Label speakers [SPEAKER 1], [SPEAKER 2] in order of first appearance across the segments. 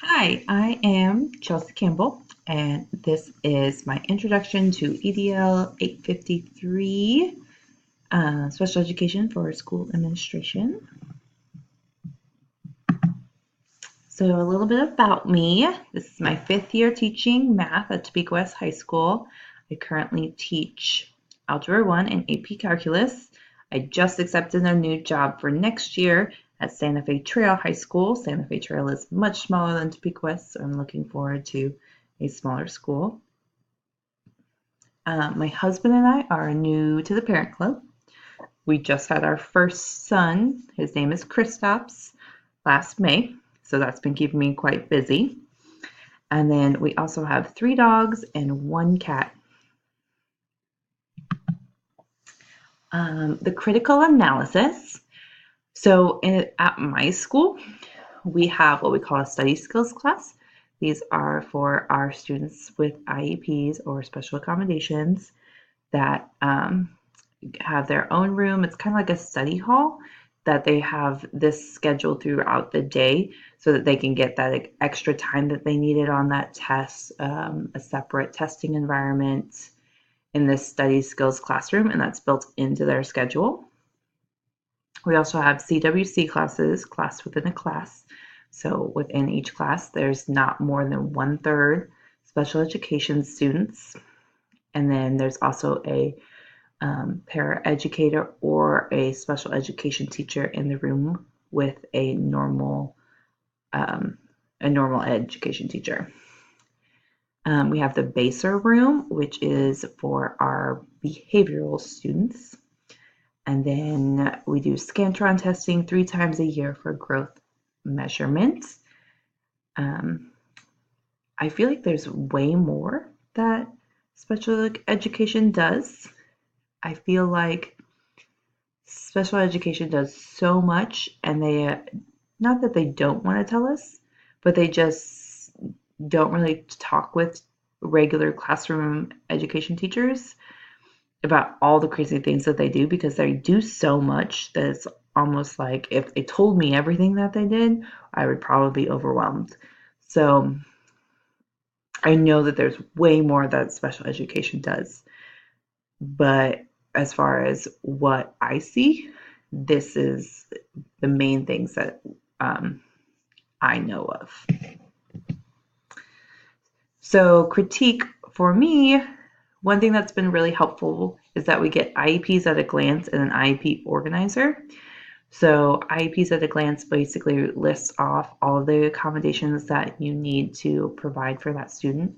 [SPEAKER 1] Hi, I am Chelsea Campbell, and this is my introduction to EDL 853, Special Education for School Administration. So a little bit about me. This is my 5th year teaching math at Topeka West High School. I currently teach Algebra 1 and AP Calculus. I just accepted a new job for next year at Santa Fe Trail High School. Santa Fe Trail is much smaller than Topeka West, so I'm looking forward to a smaller school. My husband and I are new to the Parent Club. We just had our first son. His name is Kristaps last May, so that's been keeping me quite busy. And then we also have 3 dogs and 1 cat. The critical analysis. So at my school, we have what we call a study skills class. These are for our students with IEPs or special accommodations that have their own room. It's kind of like a study hall that they have this scheduled throughout the day so that they can get that extra time that they needed on that test, a separate testing environment in this study skills classroom, and that's built into their schedule. We also have CWC classes, class within a class. So within each class, there's not more than 1/3 special education students. And then there's also a paraeducator or a special education teacher in the room with a normal education teacher. We have the BASER room, which is for our behavioral students. And then we do Scantron testing 3 times a year for growth measurement. I feel like there's way more that special education does. I feel like special education does so much, and they, not that they don't want to tell us, but they just don't really talk with regular classroom education teachers about all the crazy things that they do, because they do so much that it's almost like if they told me everything that they did, I would probably be overwhelmed. So I know that there's way more that special education does, but as far as what I see, this is the main things that I know of. So critique for me, one thing that's been really helpful is that we get IEPs at a glance and an IEP organizer. So IEPs at a glance basically lists off all of the accommodations that you need to provide for that student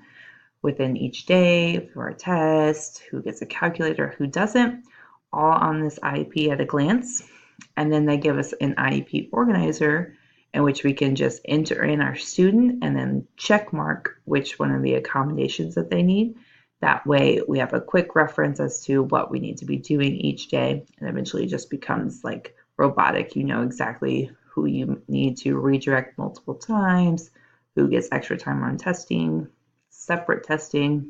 [SPEAKER 1] within each day, for a test, who gets a calculator, who doesn't, all on this IEP at a glance. And then they give us an IEP organizer in which we can just enter in our student and then check mark which one of the accommodations that they need. That way we have a quick reference as to what we need to be doing each day, and eventually it just becomes like robotic. You know exactly who you need to redirect multiple times, who gets extra time on testing, separate testing,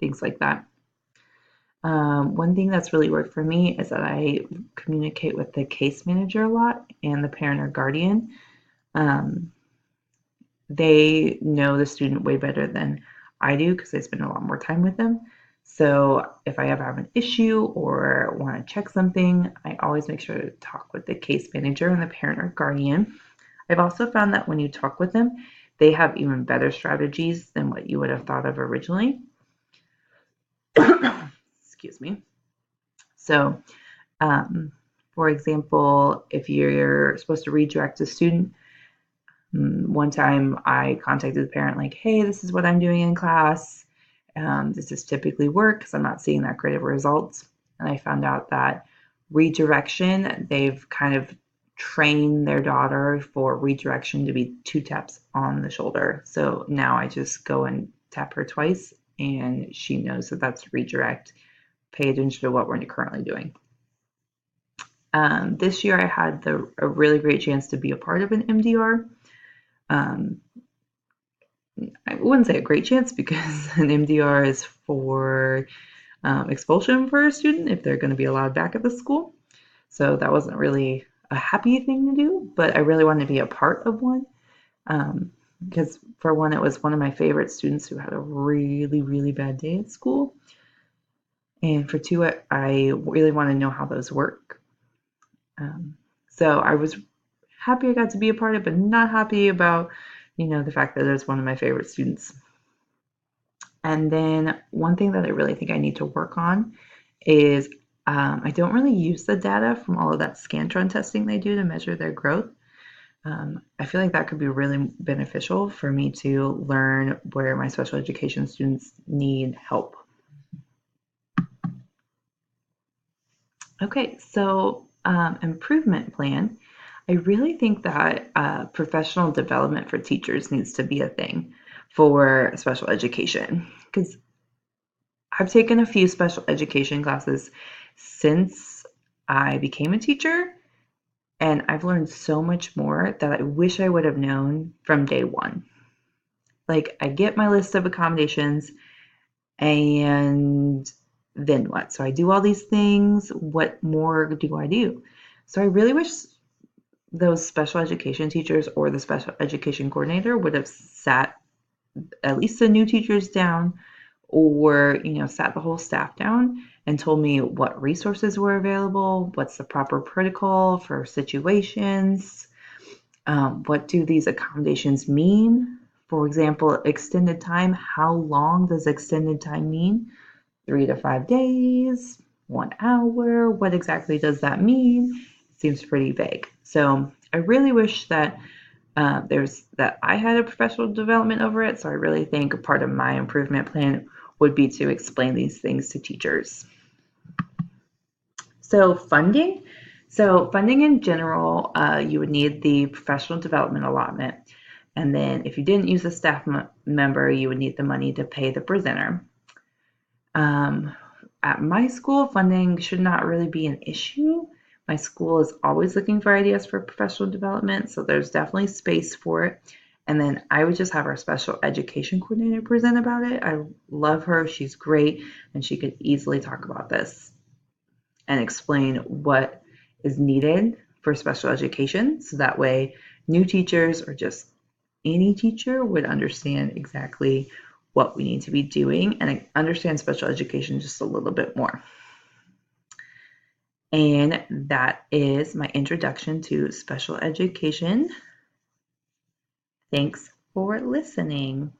[SPEAKER 1] things like that. One thing that's really worked for me is that I communicate with the case manager a lot and the parent or guardian. Um, they know the student way better than I do because I spend a lot more time with them. So if I ever have an issue or want to check something, I always make sure to talk with the case manager and the parent or guardian. I've also found that when you talk with them, they have even better strategies than what you would have thought of originally. Excuse me. So, for example, if you're supposed to redirect a student, one time I contacted the parent like, hey, this is what I'm doing in class. Does this typically work? Because I'm not seeing that great of results. And I found out that redirection, they've kind of trained their daughter for redirection to be 2 taps on the shoulder. So now I just go and tap her twice and she knows that that's redirect. Pay attention to what we're currently doing. This year I had a really great chance to be a part of an MDR. I wouldn't say a great chance because an MDR is for expulsion for a student if they're going to be allowed back at the school. So that wasn't really a happy thing to do, but I really wanted to be a part of one. because for one, it was one of my favorite students who had a really, really bad day at school. And for two, I really want to know how those work. So I was happy I got to be a part of it, but not happy about, the fact that it was one of my favorite students. And then one thing that I really think I need to work on is I don't really use the data from all of that Scantron testing they do to measure their growth. I feel like that could be really beneficial for me to learn where my special education students need help. Okay, so improvement plan. I really think that professional development for teachers needs to be a thing for special education because I've taken a few special education classes since I became a teacher, and I've learned so much more that I wish I would have known from day one. Like, I get my list of accommodations, and then what? So I do all these things. What more do I do? So I really wish those special education teachers or the special education coordinator would have sat at least the new teachers down or sat the whole staff down and told me what resources were available, what's the proper protocol for situations, what do these accommodations mean. For example, extended time, how long does extended time mean? 3 to 5 days, 1 hour, what exactly does that mean? It seems pretty vague. So I really wish that that I had a professional development over it. So I really think a part of my improvement plan would be to explain these things to teachers. So funding. So funding in general, you would need the professional development allotment. And then if you didn't use a staff member, you would need the money to pay the presenter. At my school, funding should not really be an issue. My school is always looking for ideas for professional development, so there's definitely space for it. And then I would just have our special education coordinator present about it. I love her. She's great, and she could easily talk about this and explain what is needed for special education. So that way, new teachers or just any teacher would understand exactly what we need to be doing and understand special education just a little bit more. And that is my introduction to special education. Thanks for listening.